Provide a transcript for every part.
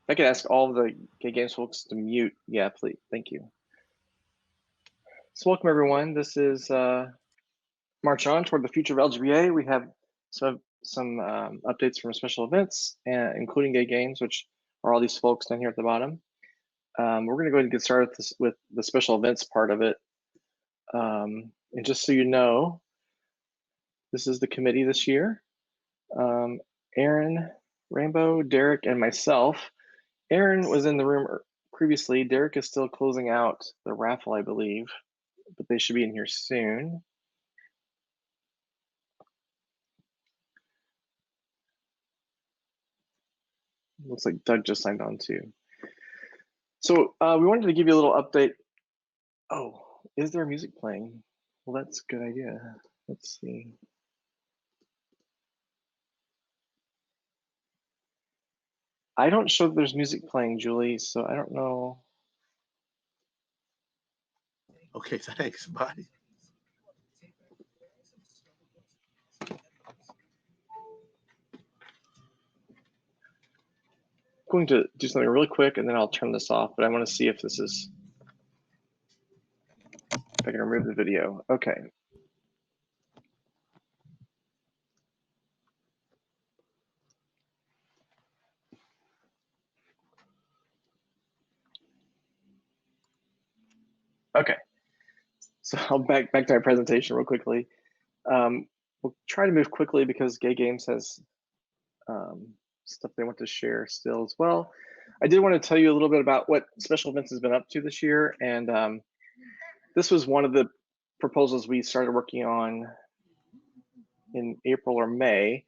I could ask all of the Gay Games folks to mute. Yeah, please. Thank you. So welcome everyone. This is March On Toward the Future of LGBA. We have some updates from special events, including Gay Games, which are all these folks down here at the bottom. We're going to go ahead and get started with the special events part of it. And just so you know, this is the committee this year. Aaron, Rainbow, Derek, and myself. Aaron was in the room previously. Derek is still closing out the raffle, I believe, but they should be in here soon. Looks like Doug just signed on too. So we wanted to give you a little update. Oh, is there music playing? Well, that's a good idea. Let's see. I don't show that there's music playing, Julie, so I don't know. Okay, thanks. Bye. I'm going to do something really quick and then I'll turn this off, but I want to see if this is, if I can remove the video. Okay. Okay. So I'll back to my presentation real quickly. We'll try to move quickly because Gay Games has stuff they want to share still as well. I did want to tell you a little bit about what Special Events has been up to this year, and this was one of the proposals we started working on in April or May.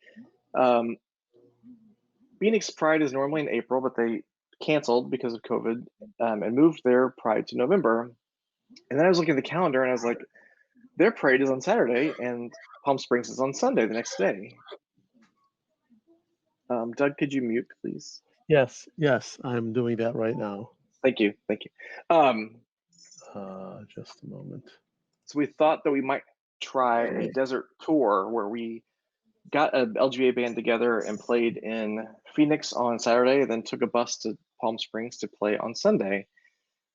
Phoenix Pride is normally in April, but they canceled because of COVID and moved their Pride to November. And then I was looking at the calendar and I was like, their parade is on Saturday and Palm Springs is on Sunday the next day. Doug, could you mute, please? Yes, I'm doing that right now. Thank you. Just a moment. So we thought that we might try a desert tour where we got an LGBA band together and played in Phoenix on Saturday, and then took a bus to Palm Springs to play on Sunday.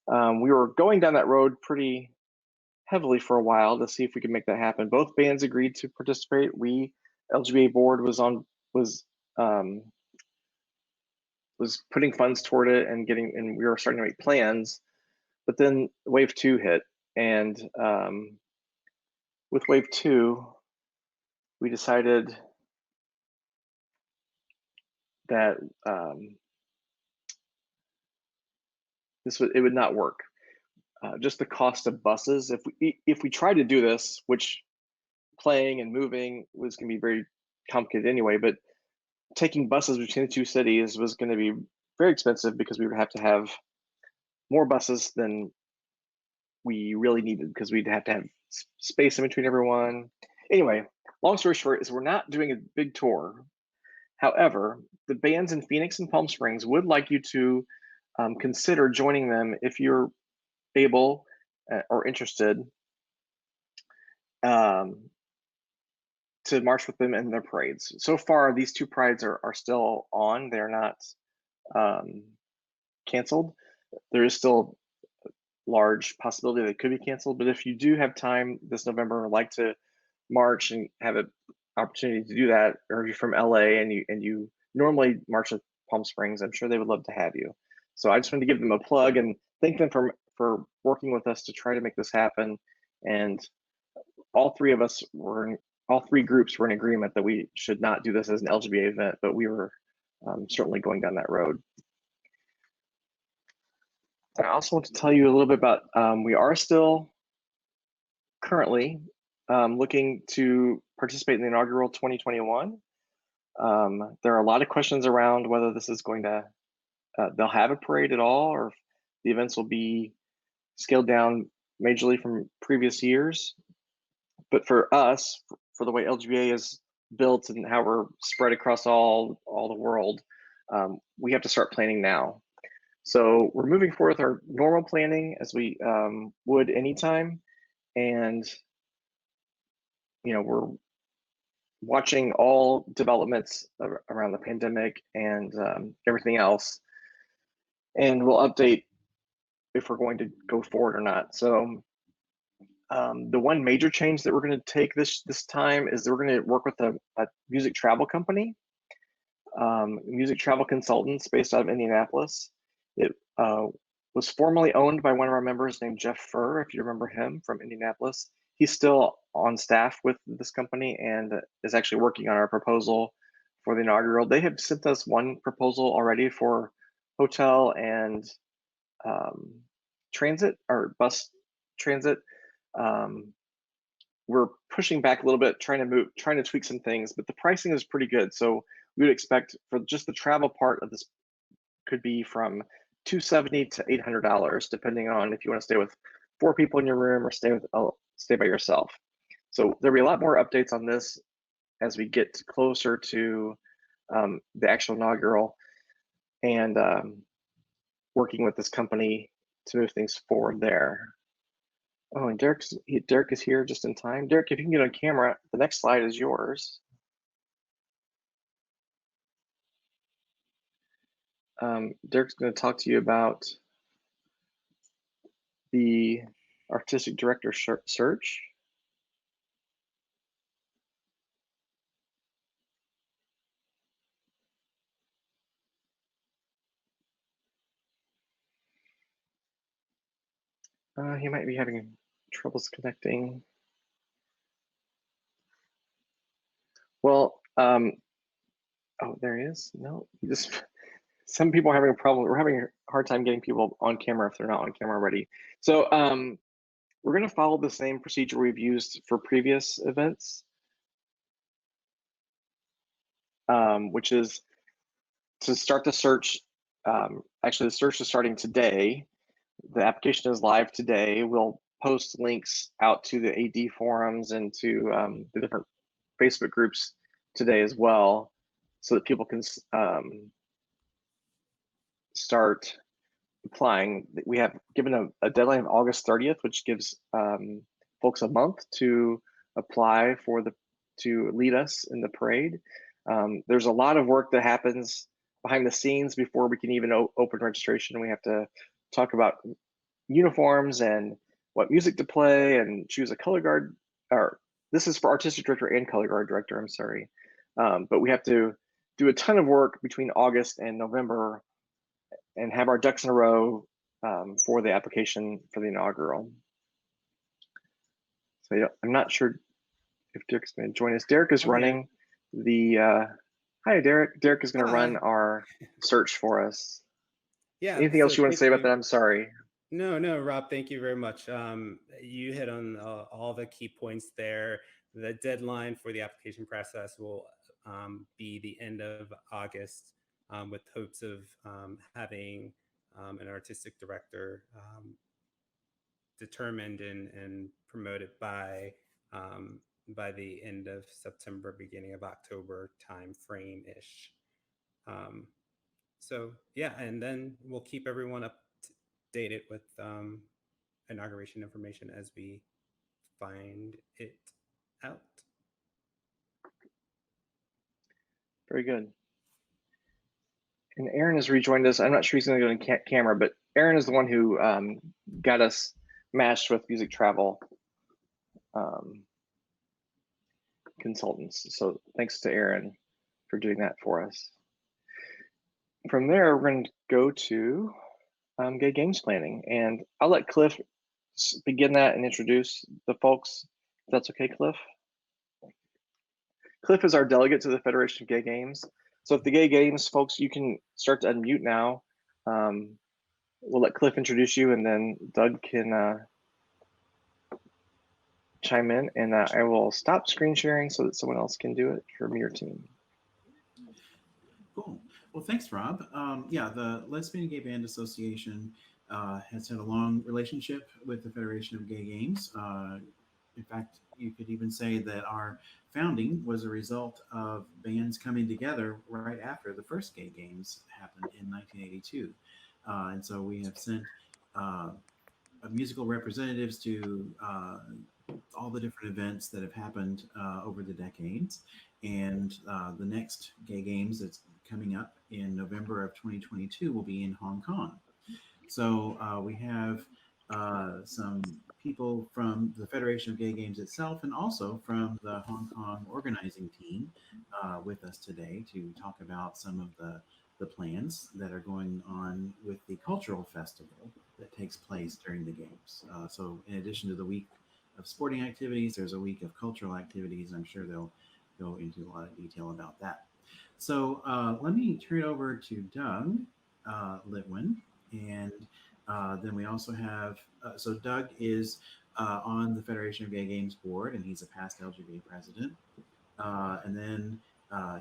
We were going down that road pretty heavily for a while to see if we could make that happen. Both bands agreed to participate. LGBA board was putting funds toward it and we were starting to make plans. But then wave 2 hit, and with wave 2, we decided that it would not work. Just the cost of buses. If we tried to do this, which playing and moving was going to be very complicated anyway, but taking buses between the two cities was going to be very expensive because we would have to have more buses than we really needed because we'd have to have space in between everyone. Anyway, long story short is we're not doing a big tour. However, the bands in Phoenix and Palm Springs would like you to consider joining them if you're able or interested to march with them in their parades. So far, these two prides are still on. They're not canceled. There is still a large possibility they could be canceled, but if you do have time this November and would like to march and have an opportunity to do that, or if you're from LA and you normally march at Palm Springs, I'm sure they would love to have you. So I just wanted to give them a plug and thank them for working with us to try to make this happen. And all three groups were in agreement that we should not do this as an LGBA event, but we were certainly going down that road. I also want to tell you a little bit about, we are still currently looking to participate in the inaugural 2021. There are a lot of questions around whether this is going to, they'll have a parade at all, or if the events will be scaled down majorly from previous years. But for us, for the way LGBA is built and how we're spread across all the world, we have to start planning now. So we're moving forward with our normal planning as we would anytime. And, we're watching all developments around the pandemic and everything else. and we'll update if we're going to go forward or not. So the one major change that we're going to take this time is that we're going to work with a music travel company, music travel consultants based out of Indianapolis. It was formerly owned by one of our members named Jeff Furr, if you remember him from Indianapolis. He's still on staff with this company and is actually working on our proposal for the inaugural. They have sent us one proposal already for hotel and transit or bus transit. We're pushing back a little bit, trying to tweak some things, but the pricing is pretty good. So we would expect for just the travel part of this could be from $270 to $800, depending on if you want to stay with 4 people in your room or stay by yourself. So there'll be a lot more updates on this as we get closer to the actual inaugural and working with this company to move things forward there. Oh, and Derek is here just in time. Derek, if you can get on camera, the next slide is yours. Derek's going to talk to you about the artistic director search. He might be having troubles connecting. Well, oh, there he is. No, some people are having a problem. We're having a hard time getting people on camera if they're not on camera already. So we're going to follow the same procedure we've used for previous events, which is to start the search. Actually, the search is starting today. The application is live today. We'll post links out to the AD forums and to the different Facebook groups today as well, so that people can start applying. We have given a deadline of August 30th, which gives folks a month to apply to lead us in the parade. There's a lot of work that happens behind the scenes before we can even open registration. We have to talk about uniforms and what music to play and choose a color guard, or this is for artistic director and color guard director, I'm sorry. But we have to do a ton of work between August and November and have our ducks in a row for the application for the inaugural. So yeah, I'm not sure if Derek's going to join us. Derek is running the, hi Derek. Derek is going to run our search for us. Yeah. Anything else you want to say about that? I'm sorry. No, Rob, thank you very much. You hit on all the key points there. The deadline for the application process will be the end of August, with hopes of having an artistic director determined and promoted by the end of September, beginning of October time frame ish. So yeah, and then we'll keep everyone updated with inauguration information as we find it out. Very good. And Aaron has rejoined us. I'm not sure he's going to go on camera, but Aaron is the one who got us matched with music travel consultants. So thanks to Aaron for doing that for us. From there, we're going to go to gay games planning, and I'll let Cliff begin that and introduce the folks. If that's okay, Cliff. Cliff is our delegate to the Federation of Gay Games. So if the Gay Games folks, you can start to unmute now. We'll let Cliff introduce you, and then Doug can chime in, and I will stop screen sharing so that someone else can do it from your team. Cool. Well, thanks, Rob. Yeah, the Lesbian and Gay Band Association has had a long relationship with the Federation of Gay Games. In fact, you could even say that our founding was a result of bands coming together right after the first Gay Games happened in 1982. And so we have sent musical representatives to all the different events that have happened over the decades. And the next Gay Games that's coming up in November of 2022 will be in Hong Kong. So we have some people from the Federation of Gay Games itself and also from the Hong Kong organizing team with us today to talk about some of the plans that are going on with the cultural festival that takes place during the games. So in addition to the week of sporting activities, there's a week of cultural activities. I'm sure they'll go into a lot of detail about that. So let me turn it over to Doug Litwin. And then we also have, so Doug is on the Federation of Gay Games board, and he's a past LGBA president. And then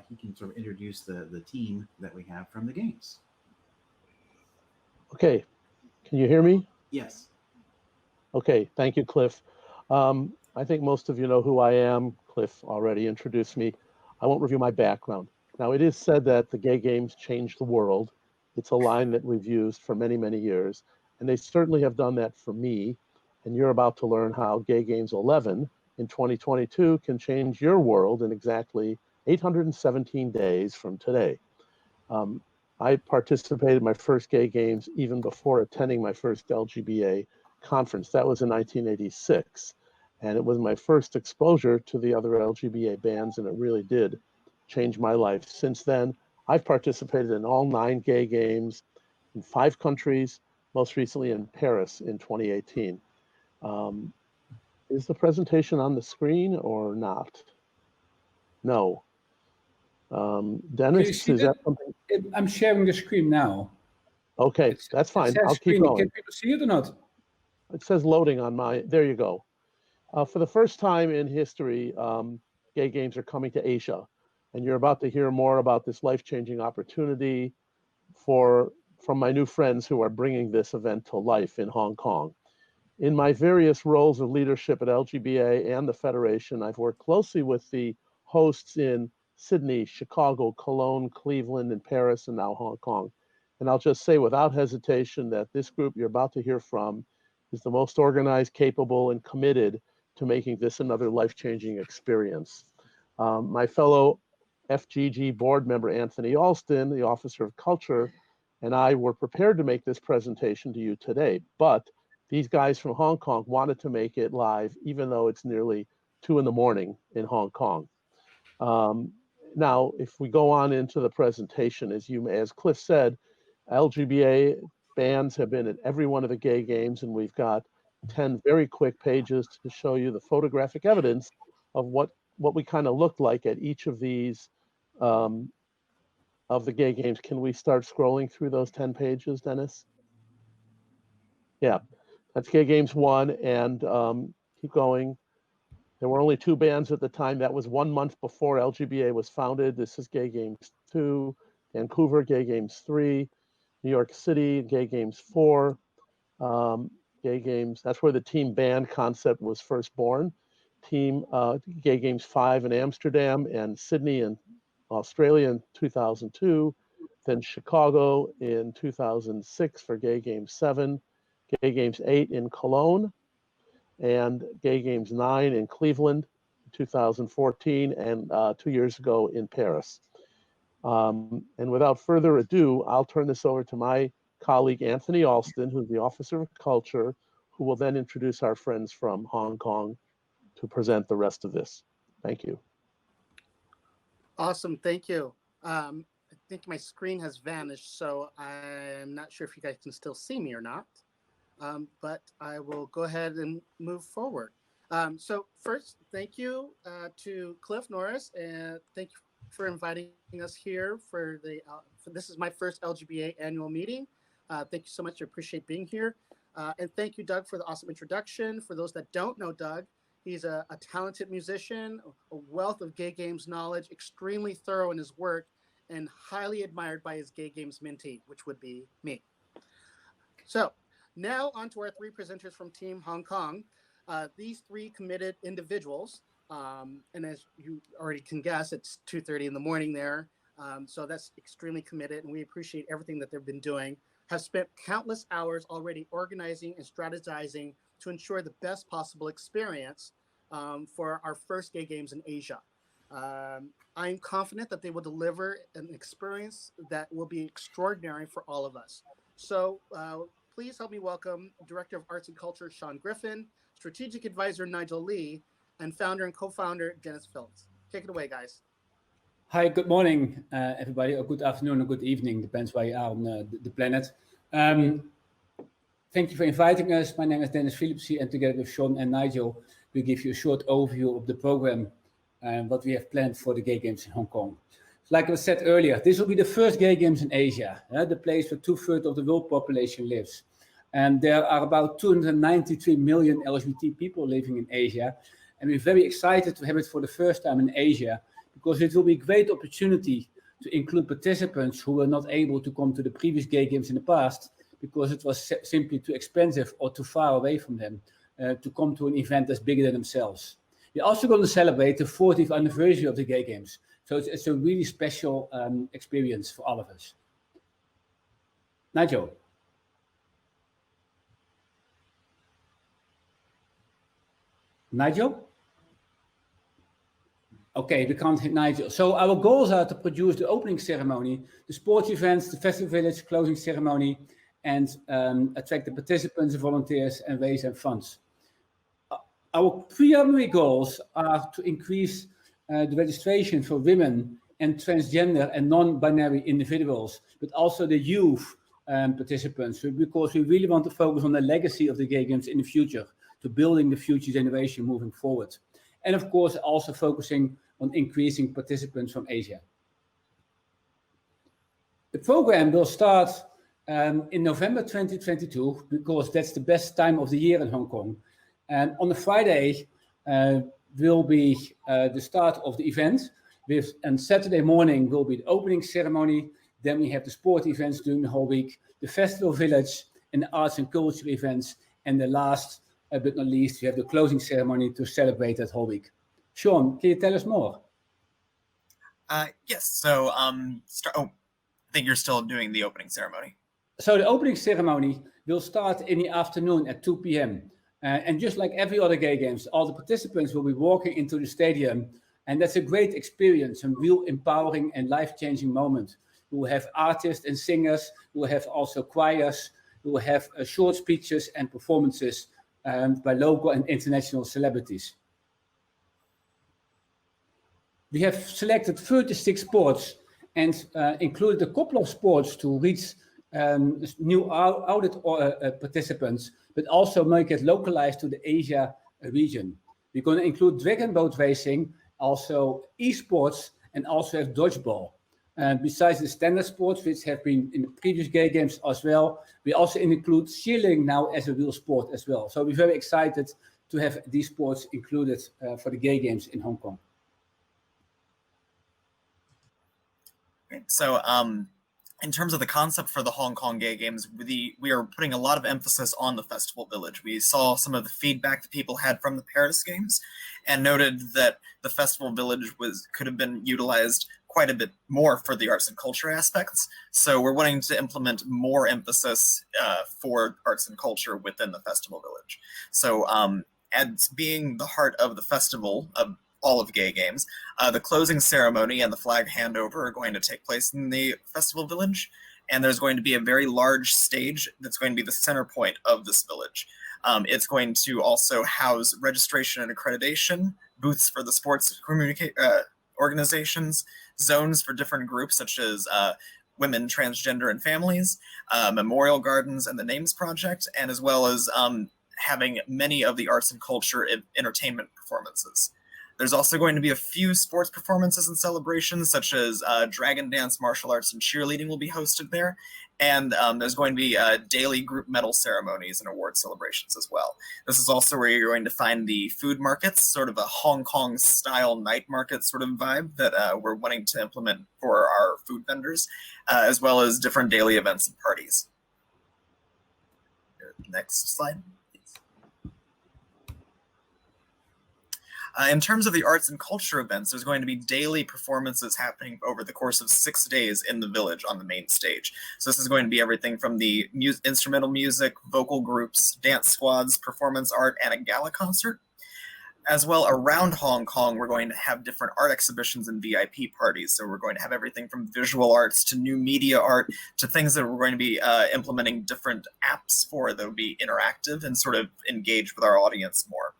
he can sort of introduce the team that we have from the games. Okay, can you hear me? Yes. Okay, thank you, Cliff. I think most of you know who I am. Cliff already introduced me. I won't review my background. Now, it is said that the gay games changed the world. It's a line that we've used for many, many years, and they certainly have done that for me. And you're about to learn how Gay Games 11 in 2022 can change your world in exactly 817 days from today. I participated in my first gay games even before attending my first LGBA conference. That was in 1986. And it was my first exposure to the other LGBA bands, and it really did change my life. Since then, I've participated in all 9 gay games in 5 countries, most recently in Paris in 2018. Is the presentation on the screen or not? No. Dennis, is that something? I'm sharing the screen now. Okay, that's fine. I'll keep screen. going. Can people see it or not? It says loading on my, there you go. For the first time in history, gay games are coming to Asia, and you're about to hear more about this life-changing opportunity from my new friends who are bringing this event to life in Hong Kong. In my various roles of leadership at LGBA and the Federation, I've worked closely with the hosts in Sydney, Chicago, Cologne, Cleveland, and Paris, and now Hong Kong. And I'll just say without hesitation that this group you're about to hear from is the most organized, capable, and committed to making this another life-changing experience. My fellow FGG board member, Anthony Alston, the Officer of Culture, and I were prepared to make this presentation to you today, but these guys from Hong Kong wanted to make it live, even though it's nearly 2 a.m. in Hong Kong. Now, if we go on into the presentation, as Cliff said, LGBA bands have been at every one of the gay games, and we've got 10 very quick pages to show you the photographic evidence of what we kind of looked like at each of these of the gay games. Can we start scrolling through those 10 pages, Dennis? Yeah, that's Gay Games 1, and keep going. There were only 2 bands at the time. That was 1 month before LGBA was founded. This is Gay Games 2, Vancouver, Gay Games 3, New York City, Gay Games 4, Gay Games, that's where the team band concept was first born. Gay Games 5 in Amsterdam and Sydney in Australia in 2002, then Chicago in 2006 for Gay Games 7, Gay Games 8 in Cologne, and Gay Games 9 in Cleveland, 2014, and 2 years ago in Paris. And without further ado, I'll turn this over to my colleague, Anthony Alston, who's the Officer of Culture, who will then introduce our friends from Hong Kong to present the rest of this. Thank you. Awesome, thank you. I think my screen has vanished, so I'm not sure if you guys can still see me or not. But I will go ahead and move forward. So first, thank you to Cliff Norris, and thank you for inviting us here for this is my first LGBA annual meeting. Thank you so much. I appreciate being here. And thank you, Doug, for the awesome introduction. For those that don't know Doug, he's a talented musician, a wealth of gay games knowledge, extremely thorough in his work, and highly admired by his gay games mentee, which would be me. So now on to our 3 presenters from Team Hong Kong. These 3 committed individuals, and as you already can guess, it's 2:30 in the morning there. So that's extremely committed, and we appreciate everything that they've been doing, have spent countless hours already organizing and strategizing to ensure the best possible experience for our first gay games in Asia. I'm confident that they will deliver an experience that will be extraordinary for all of us. So please help me welcome Director of Arts and Culture, Sean Griffin, Strategic Advisor, Nigel Lee, and founder and co-founder, Dennis Phillips. Take it away, guys. Hi, good morning, everybody, or good afternoon or good evening, depends where you are on the planet. Thank you for inviting us. My name is Dennis Phillips, and together with Sean and Nigel, we'll give you a short overview of the program and what we have planned for the Gay Games in Hong Kong. Like I said earlier, this will be the first Gay Games in Asia, the place where 2/3 of the world population lives. And there are about 293 million LGBT people living in Asia. And we're very excited to have it for the first time in Asia, because it will be a great opportunity to include participants who were not able to come to the previous Gay Games in the past, because it was simply too expensive or too far away from them to come to an event that's bigger than themselves. We're also going to celebrate the 40th anniversary of the Gay Games. So it's a really special experience for all of us. Nigel. Nigel? Okay, we can't hit Nigel. So our goals are to produce the opening ceremony, the sports events, the festival village closing ceremony, and attract the participants, volunteers, and raise their funds. Our primary goals are to increase the registration for women and transgender and non-binary individuals, but also the youth participants, because we really want to focus on the legacy of the Gay Games in the future, to building the future generation moving forward. And of course, also focusing on increasing participants from Asia. The program will start in November 2022, because that's the best time of the year in Hong Kong. And on the Friday will be the start of the event. And Saturday morning will be the opening ceremony. Then we have the sport events during the whole week, the festival village, and the arts and culture events. And the last but not least, we have the closing ceremony to celebrate that whole week. Sean, can you tell us more? Yes. So, I think you're still doing the opening ceremony. So the opening ceremony will start in the afternoon at 2 p.m. And just like every other Gay Games, all the participants will be walking into the stadium. And that's a great experience, a real empowering and life-changing moment. We will have artists and singers. We will have also choirs. We will have short speeches and performances by local and international celebrities. We have selected 36 sports and included a couple of sports to reach new audit participants, but also make it localized to the Asia region. We're going to include dragon boat racing, also esports, and also have dodgeball. Besides the standard sports, which have been in the previous Gay Games as well, we also include cheerleading now as a real sport as well. So we're very excited to have these sports included for the Gay Games in Hong Kong. Great. So in terms of the concept for the Hong Kong Gay Games, we are putting a lot of emphasis on the festival village. We saw some of the feedback that people had from the Paris Games and noted that the festival village could have been utilized quite a bit more for the arts and culture aspects. So we're wanting to implement more emphasis for arts and culture within the festival village. So as being the heart of the festival, of all of Gay Games, the closing ceremony and the flag handover are going to take place in the festival village. And there's going to be a very large stage that's going to be the center point of this village. It's going to also house registration and accreditation, booths for the sports organizations, zones for different groups such as women, transgender, and families, memorial gardens, and the Names Project, and as well as having many of the arts and culture entertainment performances. There's also going to be a few sports performances and celebrations, such as dragon dance, martial arts, and cheerleading will be hosted there. And there's going to be daily group medal ceremonies and award celebrations as well. This is also where you're going to find the food markets, sort of a Hong Kong style night market sort of vibe that we're wanting to implement for our food vendors, as well as different daily events and parties. Next slide. In terms of the arts and culture events, there's going to be daily performances happening over the course of 6 days in the village on the main stage. So this is going to be everything from the instrumental music, vocal groups, dance squads, performance art, and a gala concert. As well, around Hong Kong, we're going to have different art exhibitions and VIP parties. So we're going to have everything from visual arts to new media art to things that we're going to be implementing different apps for that will be interactive and sort of engage with our audience more.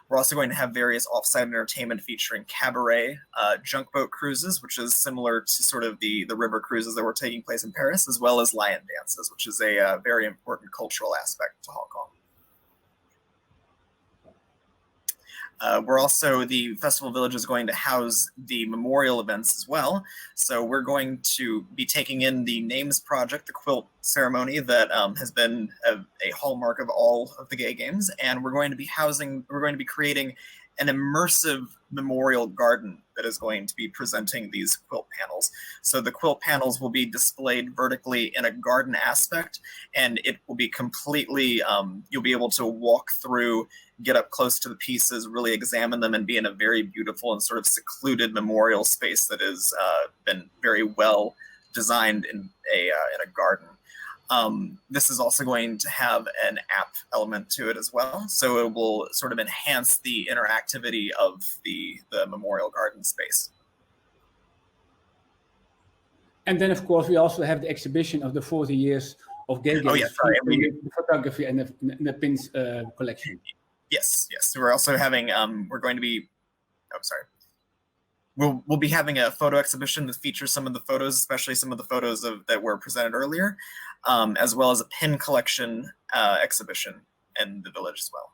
We're also going to have various offsite entertainment featuring cabaret, junk boat cruises, which is similar to sort of the river cruises that were taking place in Paris, as well as lion dances, which is a very important cultural aspect to Hong Kong. The Festival Village is going to house the memorial events as well. So we're going to be taking in the Names Project, the quilt ceremony that has been a hallmark of all of the gay games. And we're going to be creating an immersive memorial garden that is going to be presenting these quilt panels. So the quilt panels will be displayed vertically in a garden aspect, and it will be completely, you'll be able to walk through, get up close to the pieces, really examine them, and be in a very beautiful and sort of secluded memorial space that has been very well designed in a garden. This is also going to have an app element to it as well, so it will sort of enhance the interactivity of the memorial garden space. And then, of course, we also have the exhibition of the 40 years of gay games. Oh, yeah, sorry. The photography and the pins collection. Yes. We're also having, we're going to be, oh, sorry. We'll be having a photo exhibition that features some of the photos, especially some of the photos that were presented earlier, as well as a pin collection exhibition in the village as well.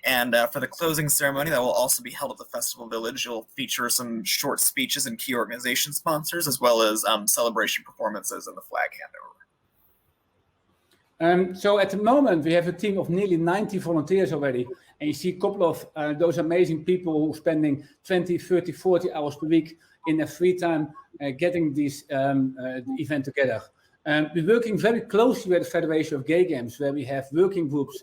And for the closing ceremony that will also be held at the Festival Village, you'll feature some short speeches and key organization sponsors, as well as celebration performances and the flag handover. So at the moment, we have a team of nearly 90 volunteers already. And you see a couple of those amazing people who are spending 20, 30, 40 hours per week in their free time getting this event together. We're working very closely with the Federation of Gay Games, where we have working groups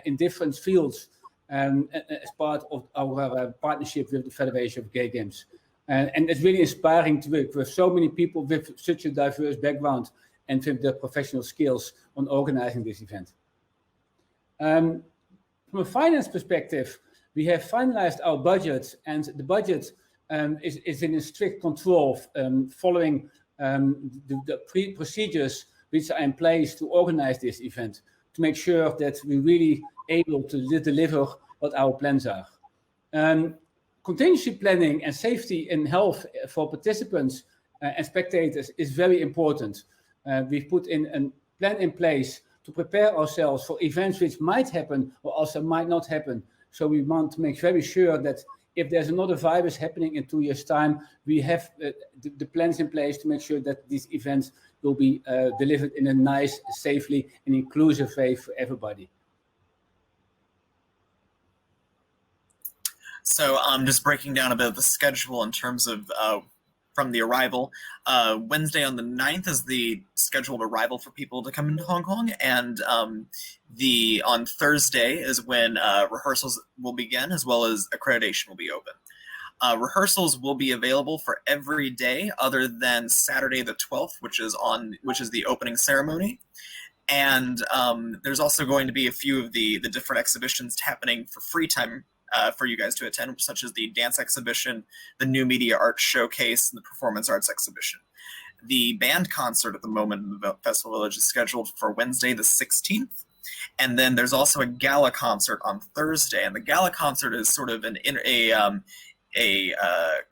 in different fields as part of our partnership with the Federation of Gay Games. And it's really inspiring to work with so many people with such a diverse background and with their professional skills on organizing this event. From a finance perspective, we have finalized our budget, and the budget is in a strict control, following the procedures which are in place to organize this event, to make sure that we're really able to deliver what our plans are. Contingency planning and safety and health for participants and spectators is very important. We've put in a plan in place to prepare ourselves for events which might happen or also might not happen. So we want to make very sure that if there's another virus happening in 2 years' time, we have the plans in place to make sure that these events will be delivered in a nice, safely, and inclusive way for everybody. So just breaking down a bit of the schedule in terms of from the arrival. Wednesday on the 9th is the scheduled arrival for people to come into Hong Kong, and on Thursday is when rehearsals will begin, as well as accreditation will be open. Rehearsals will be available for every day other than Saturday the 12th, which is the opening ceremony. And there's also going to be a few of the different exhibitions happening for free time for you guys to attend, such as the dance exhibition, the new media art showcase, and the performance arts exhibition. The band concert at the moment in the Festival Village is scheduled for Wednesday the 16th. And then there's also a gala concert on Thursday. And the gala concert is sort of a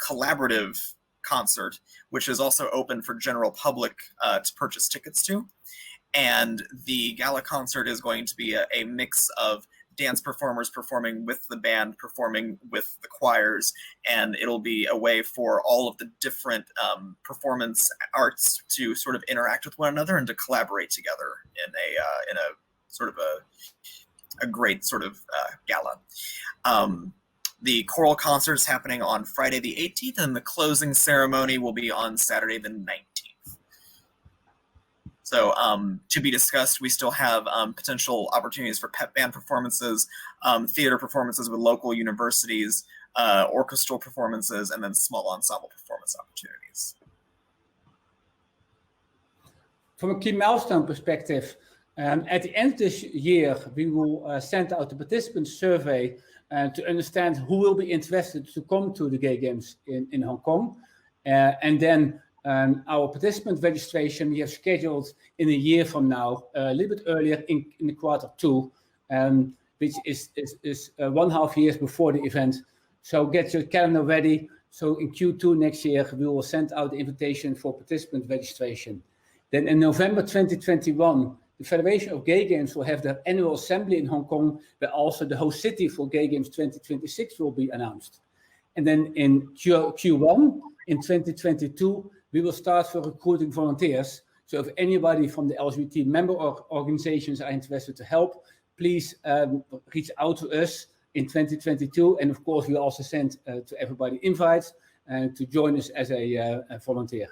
collaborative concert, which is also open for general public to purchase tickets to. And the gala concert is going to be a mix of dance performers performing with the band, performing with the choirs, and it'll be a way for all of the different performance arts to sort of interact with one another and to collaborate together in a sort of a great sort of gala. The choral concert is happening on Friday the 18th, and the closing ceremony will be on Saturday the 19th. So to be discussed, we still have potential opportunities for pep band performances, theater performances with local universities, orchestral performances, and then small ensemble performance opportunities. From a key milestone perspective, At the end of this year, we will send out the participant survey to understand who will be interested to come to the Gay Games in Hong Kong. And then our participant registration we have scheduled in a year from now, a little bit earlier in the Q2, which is 1.5 years before the event. So get your calendar ready. So in Q2 next year, we will send out the invitation for participant registration. Then in November 2021, the Federation of Gay Games will have their annual assembly in Hong Kong, where also the host city for Gay Games 2026 will be announced. And then in Q1 in 2022, we will start for recruiting volunteers. So if anybody from the LGBT member organizations are interested to help, please reach out to us in 2022. And of course, we also send to everybody invites to join us as a volunteer.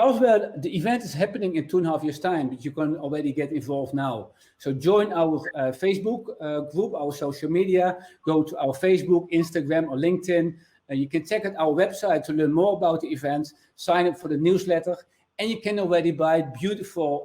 Also, the event is happening in 2.5 years' time, but you can already get involved now. So join our Facebook group, our social media, go to our Facebook, Instagram, or LinkedIn. You can check out our website to learn more about the event, sign up for the newsletter, and you can already buy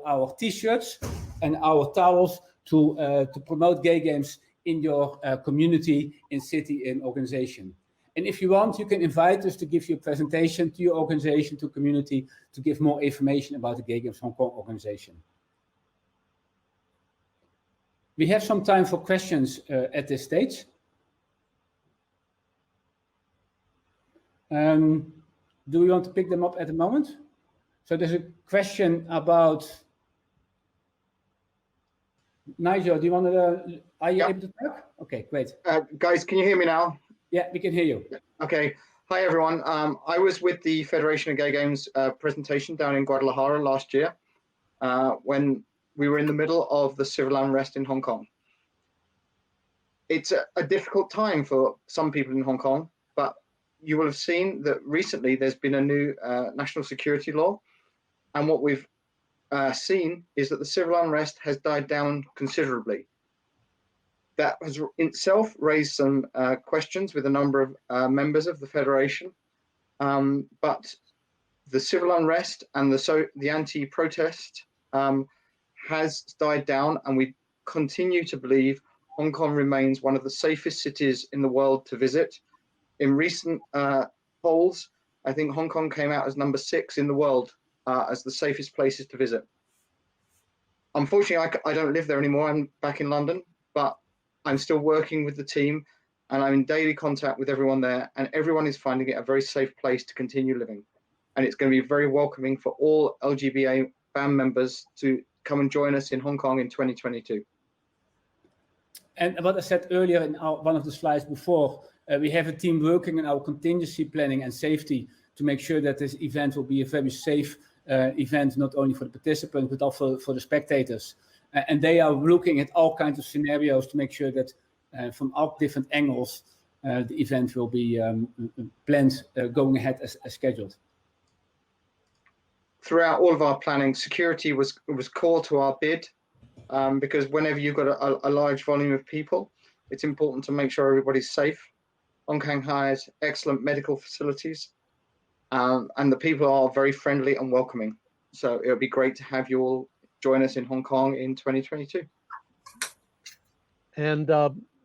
our t-shirts and our towels to promote Gay Games in your community, in city, and organization. And if you want, you can invite us to give you a presentation to your organization, to community, to give more information about the Gay Games Hong Kong organization. We have some time for questions at this stage. Do we want to pick them up at the moment? So there's a question about Nigel. Do you want to? Are you able to talk? Okay, great. Guys, can you hear me now? Yeah, we can hear you. Okay. Hi, everyone. I was with the Federation of Gay Games presentation down in Guadalajara last year when we were in the middle of the civil unrest in Hong Kong. It's a difficult time for some people in Hong Kong, but you will have seen that recently there's been a new national security law. And what we've seen is that the civil unrest has died down considerably. That has in itself raised some questions with a number of members of the Federation. But the civil unrest and the anti-protest has died down, and we continue to believe Hong Kong remains one of the safest cities in the world to visit. In recent polls, I think Hong Kong came out as number 6 in the world as the safest places to visit. Unfortunately, I don't live there anymore. I'm back in London, but I'm still working with the team, and I'm in daily contact with everyone there, and everyone is finding it a very safe place to continue living. And it's going to be very welcoming for all LGBA band members to come and join us in Hong Kong in 2022. And what I said earlier in one of the slides before, we have a team working on our contingency planning and safety to make sure that this event will be a very safe event, not only for the participants, but also for the spectators. And they are looking at all kinds of scenarios to make sure that from all different angles, the event will be planned going ahead as scheduled. Throughout all of our planning, security was core to our bid because whenever you've got a large volume of people, it's important to make sure everybody's safe. Hong Kong has excellent medical facilities, and the people are very friendly and welcoming. So it would be great to have you all join us in Hong Kong in 2022. And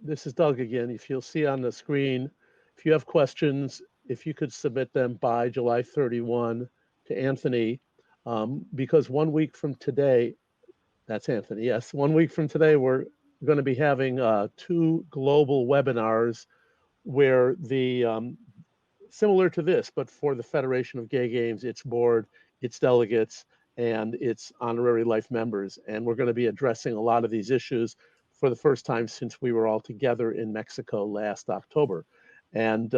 this is Doug again. If you'll see on the screen, if you have questions, if you could submit them by July 31 to Anthony, because 1 week from today, that's Anthony, yes, 1 week from today, we're going to be having 2 global webinars where similar to this, but for the Federation of Gay Games, its board, its delegates, and its honorary life members. And we're going to be addressing a lot of these issues for the first time since we were all together in Mexico last October. And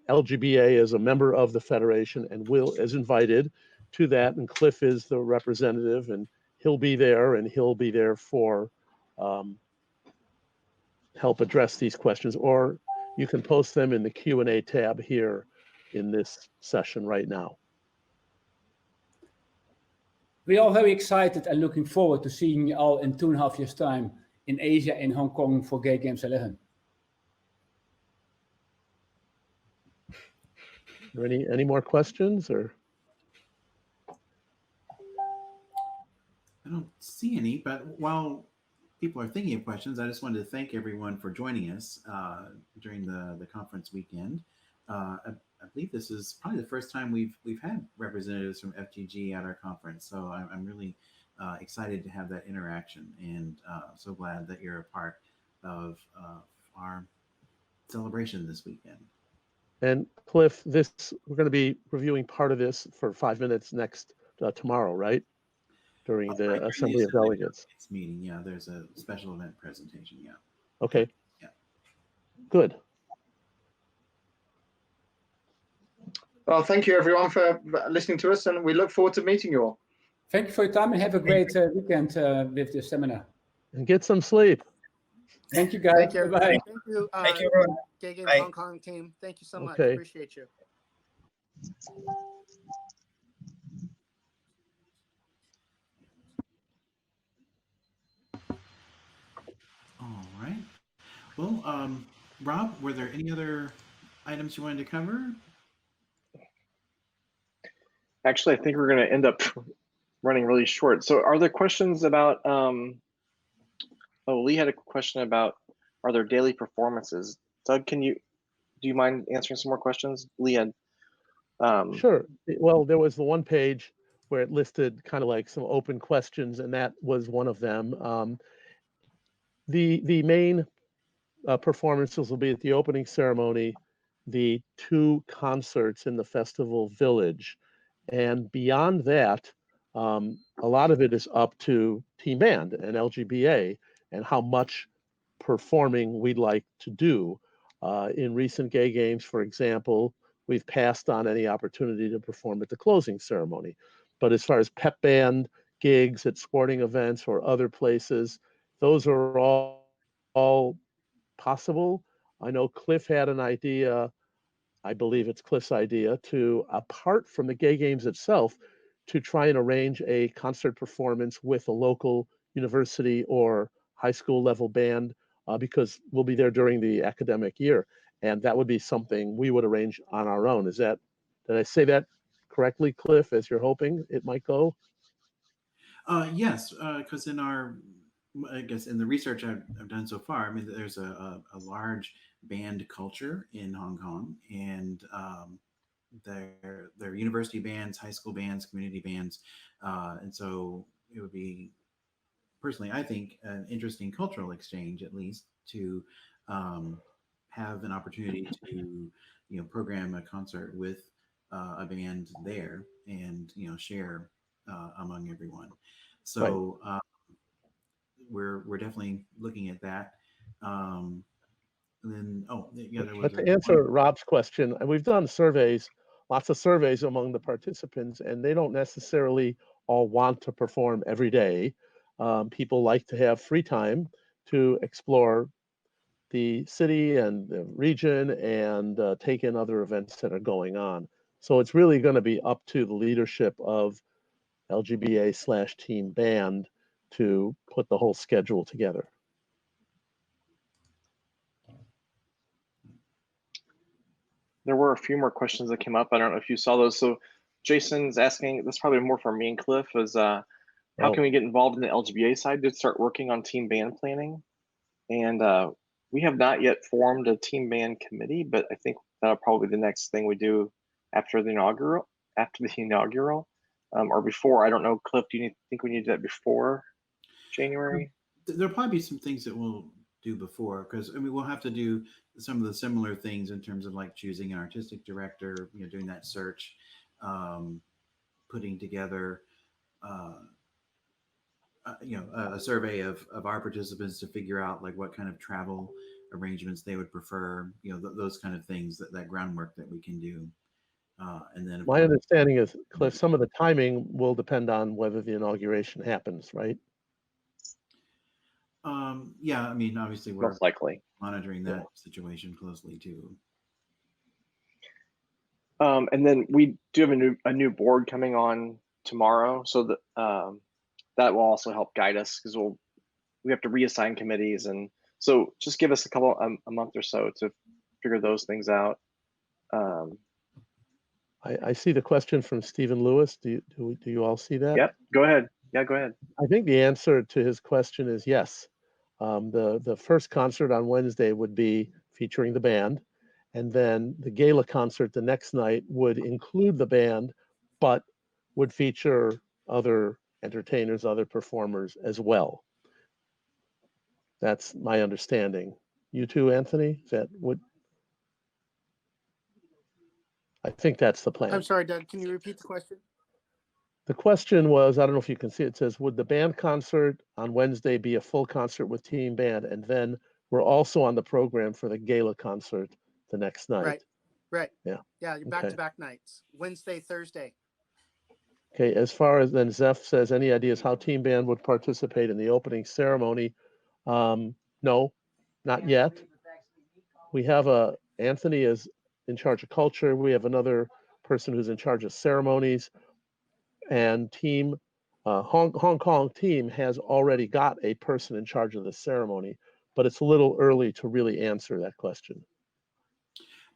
LGBA is a member of the Federation and is invited to that. And Cliff is the representative, and he'll be there for help address these questions, or you can post them in the Q&A tab here in this session right now. We are very excited and looking forward to seeing you all in 2.5 years' time in Asia, in Hong Kong for Gay Games 11. Are any more questions or? don't see any, but while people are thinking of questions, I just wanted to thank everyone for joining us during the conference weekend. I believe this is probably the first time we've had representatives from FGG at our conference, so I'm really excited to have that interaction, and so glad that you're a part of our celebration this weekend. And Cliff, we're going to be reviewing part of this for 5 minutes tomorrow, right? During the Assembly of Delegates. Meeting, yeah. There's a special event presentation, yeah. Okay. Yeah. Good. Well, thank you everyone for listening to us, and we look forward to meeting you all. Thank you for your time and have a great weekend with this seminar. And get some sleep. Thank you, guys. Thank you. Bye-bye. Thank you, Thank you, everyone. Gay Games Bye. Hong Kong team. Thank you so much. Okay. Appreciate you. All right. Well, Rob, were there any other items you wanted to cover? Actually, I think we're going to end up running really short. So are there questions about, Lee had a question about, are there daily performances? Doug, do you mind answering some more questions? Lee had. Sure. Well, there was the one page where it listed kind of like some open questions, and that was one of them. The main performances will be at the opening ceremony, the 2 concerts in the festival village, and beyond that, a lot of it is up to Team Band and LGBA and how much performing we'd like to do. In recent gay games, for example, we've passed on any opportunity to perform at the closing ceremony. But as far as pep band gigs at sporting events or other places, those are all possible. I know Cliff had an idea, I believe it's Cliff's idea, to, apart from the gay games itself, to try and arrange a concert performance with a local university or high school level band, because we'll be there during the academic year. And that would be something we would arrange on our own. Did I say that correctly, Cliff, as you're hoping it might go? Yes, because I guess in the research I've done so far, I mean, there's a large band culture in Hong Kong, and there are university bands, high school bands, community bands, and so it would be, personally, I think, an interesting cultural exchange, at least, to have an opportunity to, program a concert with a band there and, share among everyone. So we're definitely looking at that. And then, there was. But to answer Rob's question, and we've done surveys, lots of surveys among the participants, and they don't necessarily all want to perform every day. People like to have free time to explore the city and the region and take in other events that are going on. So it's really going to be up to the leadership of LGBA/Team Band to put the whole schedule together. There were a few more questions that came up. I don't know if you saw those. So Jason's asking, this is probably more for me and Cliff, is how can we get involved in the LGBA side to start working on team band planning? And we have not yet formed a team band committee, but I think that'll probably be the next thing we do after the inaugural, or before. I don't know, Cliff, do you think we need to do that before January? There'll probably be some things that we'll do before, because I mean, we'll have to do some of the similar things in terms of like choosing an artistic director, doing that search, putting together a survey of our participants to figure out like what kind of travel arrangements they would prefer, those kind of things, that groundwork that we can do. And then my understanding is, Cliff, some of the timing will depend on whether the inauguration happens, right? Yeah, I mean, obviously we're most likely monitoring that situation closely too. And then we do have a new board coming on tomorrow, so that that will also help guide us, because we have to reassign committees, and so just give us a month or so to figure those things out. I see the question from Stephen Lewis. Do you all see that? Yep, go ahead. Yeah, go ahead. I think the answer to his question is yes. The first concert on Wednesday would be featuring the band, and then the gala concert the next night would include the band, but would feature other entertainers, other performers as well. That's my understanding. You too, Anthony? Is that what? I think that's the plan. I'm sorry, Doug. Can you repeat the question? The question was, I don't know if you can see it, says, would the band concert on Wednesday be a full concert with team band? And then we're also on the program for the gala concert the next night. Right. Right. Yeah. Yeah, you're back-to-back nights. Wednesday, Thursday. Okay, as far as then Zeph says, any ideas how team band would participate in the opening ceremony? No, not yet. We have Anthony is in charge of culture. We have another person who's in charge of ceremonies, and team Hong Kong team has already got a person in charge of the ceremony, but it's a little early to really answer that question.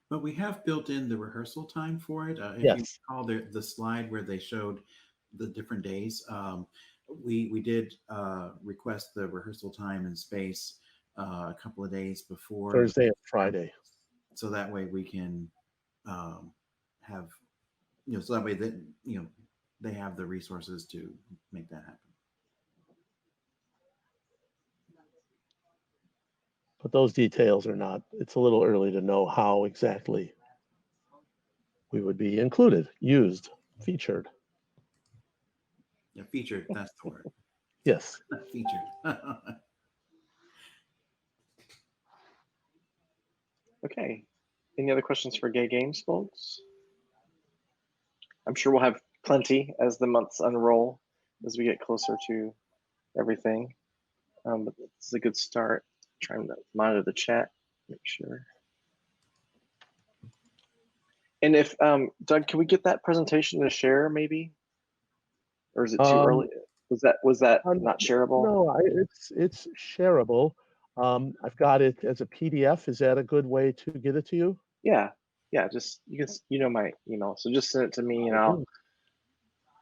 But we have built in the rehearsal time for it. If you Yes. recall the slide where they showed the different days, we did request the rehearsal time and space a couple of days before Thursday and Friday. so that way we can have, so that way that they have the resources to make that happen. But those details are not, it's a little early to know how exactly we would be included, used, featured. Yeah, featured, that's the word. Yes. Featured. Okay. Any other questions for Gay Games, folks? I'm sure we'll have plenty as the months unroll, as we get closer to everything. But this is a good start. Trying to monitor the chat, make sure. And if Doug, can we get that presentation to share maybe, or is it too early? Was that not shareable? No, it's shareable. I've got it as a PDF. Is that a good way to get it to you? Yeah, just you can my email, so just send it to me and I'll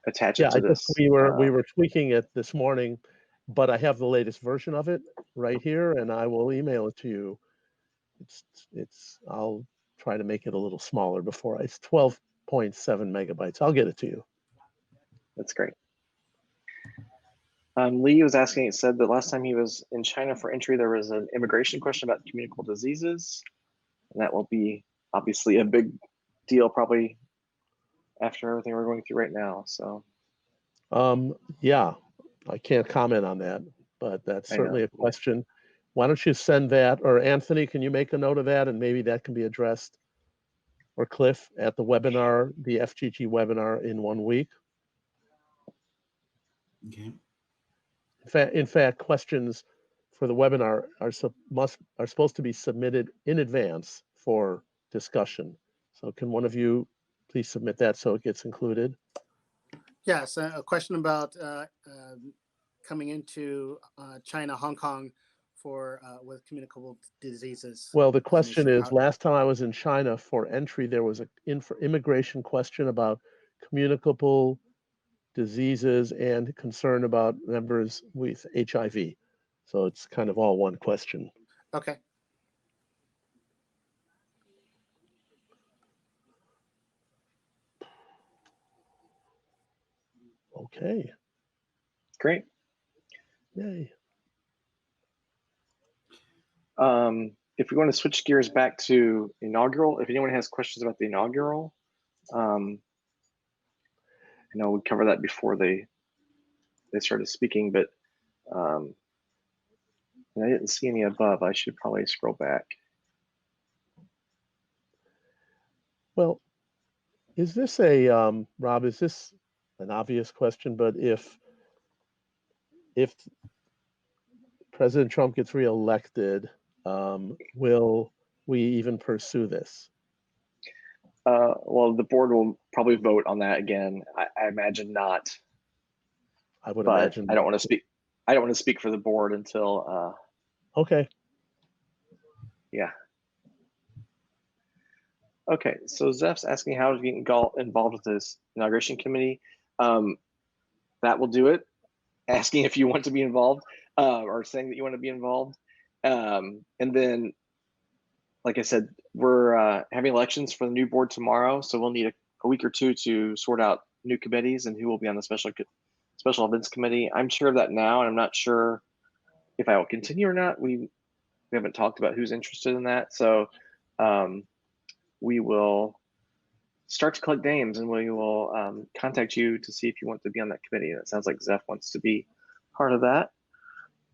attach it to this. We were tweaking it this morning, but I have the latest version of it right here, and I will email it to you. I'll try to make it a little smaller before it's 12.7 megabytes. I'll get it to you. That's great. Lee was asking, it said that last time he was in China for entry, there was an immigration question about communicable diseases. And that will be obviously a big deal probably after everything we're going through right now. So yeah, I can't comment on that, but that's certainly a question. Why don't you send that, or Anthony, can you make a note of that, and maybe that can be addressed, or Cliff, at the webinar, the FGG webinar in 1 week. Okay. In fact, questions for the webinar are supposed to be submitted in advance for discussion. So can one of you please submit that so it gets included? Yes, a question about coming into China, Hong Kong for with communicable diseases. Well, the question is, last time I was in China for entry, there was an immigration question about communicable diseases and concern about members with HIV. So it's kind of all one question. Okay. Okay. Great. Yay. If we want to switch gears back to inaugural, if anyone has questions about the inaugural, I know we covered that before they started speaking, but I didn't see any above. I should probably scroll back. Well, is this Rob, is this an obvious question, but if President Trump gets reelected, will we even pursue this? Well, the board will probably vote on that again. I imagine not. I would imagine. I don't want to speak. I don't want to speak for the board until. Okay. Yeah. Okay, so Zeph's asking how to get involved with this inauguration committee. That will do it. asking if you want to be involved, or saying that you want to be involved. And then, like I said, we're having elections for the new board tomorrow, so we'll need a week or two to sort out new committees and who will be on the special events committee. I'm sure of that now, and I'm not sure if I will continue or not. We haven't talked about who's interested in that, so we will start to collect names, and we will contact you to see if you want to be on that committee. And it sounds like Zeph wants to be part of that.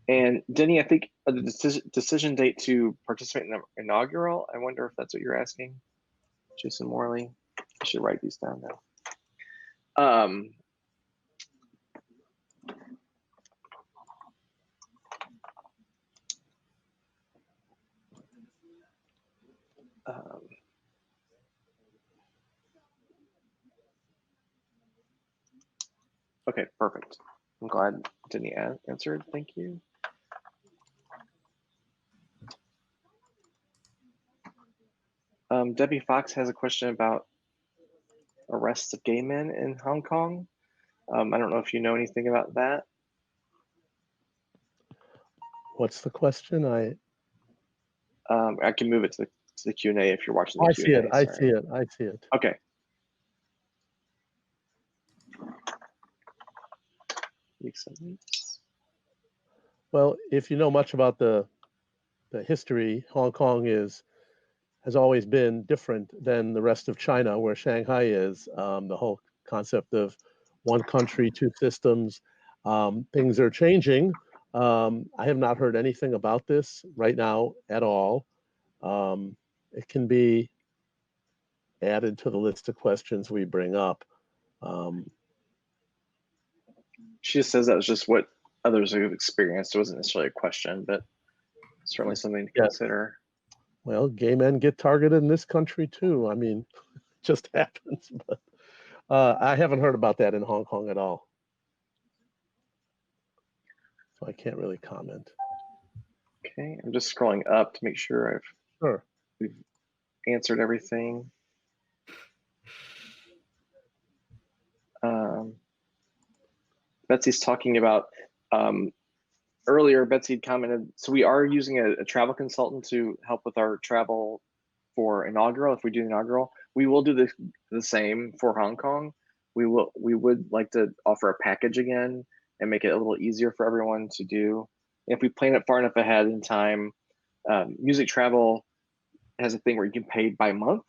And Denny, I think the decision date to participate in the inaugural, I wonder if that's what you're asking, Jason Morley. I should write these down now. Okay, perfect. I'm glad Denny answered. Thank you. Debbie Fox has a question about arrests of gay men in Hong Kong. I don't know if you know anything about that. What's the question? I can move it to the Q&A if you're watching the I Q&A. see it. I see it. I see it. Okay. Well, if you know much about the history, Hong Kong has always been different than the rest of China, where Shanghai is. The whole concept of one country, two systems. Things are changing. I have not heard anything about this right now at all. It can be added to the list of questions we bring up. She just says that was just what others have experienced. It wasn't necessarily a question, but certainly something to consider. Well, gay men get targeted in this country too. I mean, it just happens. But I haven't heard about that in Hong Kong at all, so I can't really comment. Okay, I'm just scrolling up to make sure we've answered everything. Betsy's talking about earlier. Betsy commented, so we are using a travel consultant to help with our travel for inaugural. If we do inaugural, we will do the same for Hong Kong. We would like to offer a package again and make it a little easier for everyone to do. If we plan it far enough ahead in time, music travel has a thing where you can pay by month,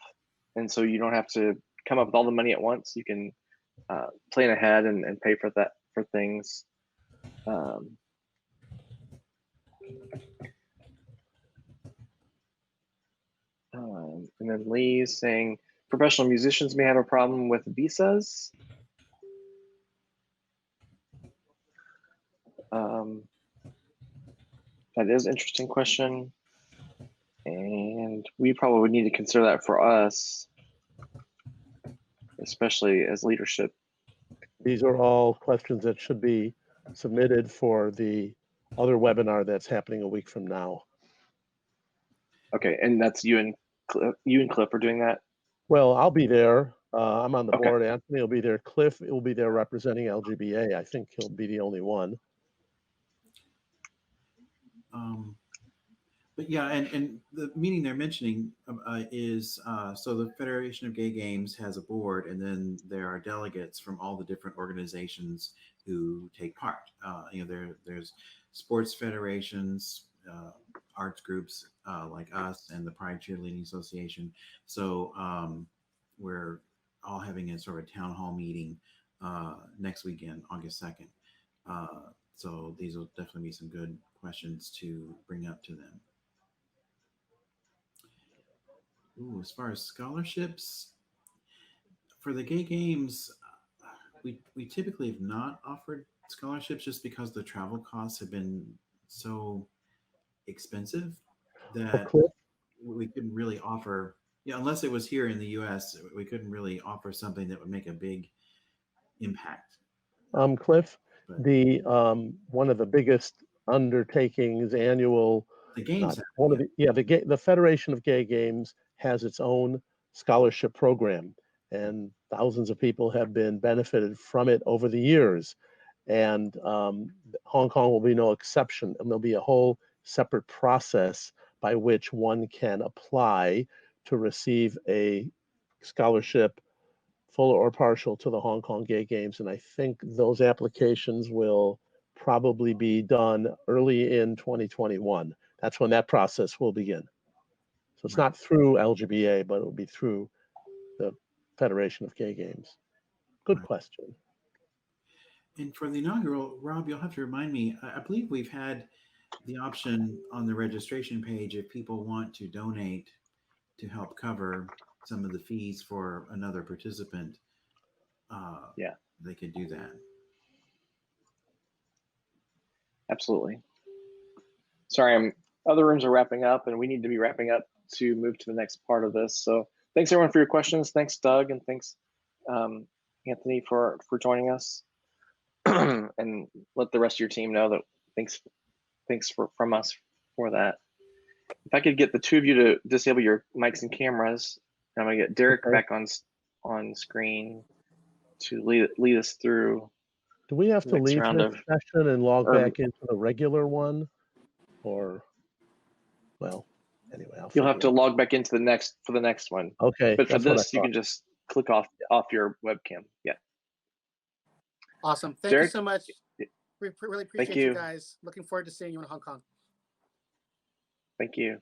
and so you don't have to come up with all the money at once. You can plan ahead and pay for things. And then Lee's saying professional musicians may have a problem with visas. That is an interesting question, and we probably would need to consider that for us, especially as leadership. These are all questions that should be submitted for the other webinar that's happening a week from now. Okay, and that's you and Cliff are doing that? Well, I'll be there. I'm on the board. Anthony will be there. Cliff will be there representing LGBA. I think he'll be the only one. But yeah, and the meeting they're mentioning is so the Federation of Gay Games has a board, and then there are delegates from all the different organizations who take part. There's sports federations, arts groups like us, and the Pride Cheerleading Association. So we're all having a sort of town hall meeting next weekend, August 2nd. So these will definitely be some good questions to bring up to them. Ooh, as far as scholarships for the gay games, we typically have not offered scholarships just because the travel costs have been so expensive that we couldn't really offer. Yeah, unless it was here in the U.S., we couldn't really offer something that would make a big impact. Cliff, the one of the biggest undertakings annual. The games. The Federation of Gay Games has its own scholarship program, and thousands of people have been benefited from it over the years. and Hong Kong will be no exception. And there'll be a whole separate process by which one can apply to receive a scholarship, full or partial, to the Hong Kong Gay Games. And I think those applications will probably be done early in 2021. That's when that process will begin. So it's not through LGBA, but it will be through the Federation of Gay Games. Good question. And for the inaugural, Rob, you'll have to remind me, I believe we've had the option on the registration page if people want to donate to help cover some of the fees for another participant. Yeah, they could do that. absolutely. Sorry, other rooms are wrapping up, and we need to be wrapping up to move to the next part of this. So thanks everyone for your questions. Thanks Doug, and thanks Anthony for joining us. And let the rest of your team know that thanks from us for that. If I could get the two of you to disable your mics and cameras, I'm gonna get Derek back on screen to lead us through. Do we have to leave this session and log back into the regular one, or, well, anyway, you'll have to log back into the next one. Okay, but for this you can just click off your webcam. Yeah. Awesome. Thank Derek, you so much. We really appreciate you guys. Looking forward to seeing you in Hong Kong. Thank you.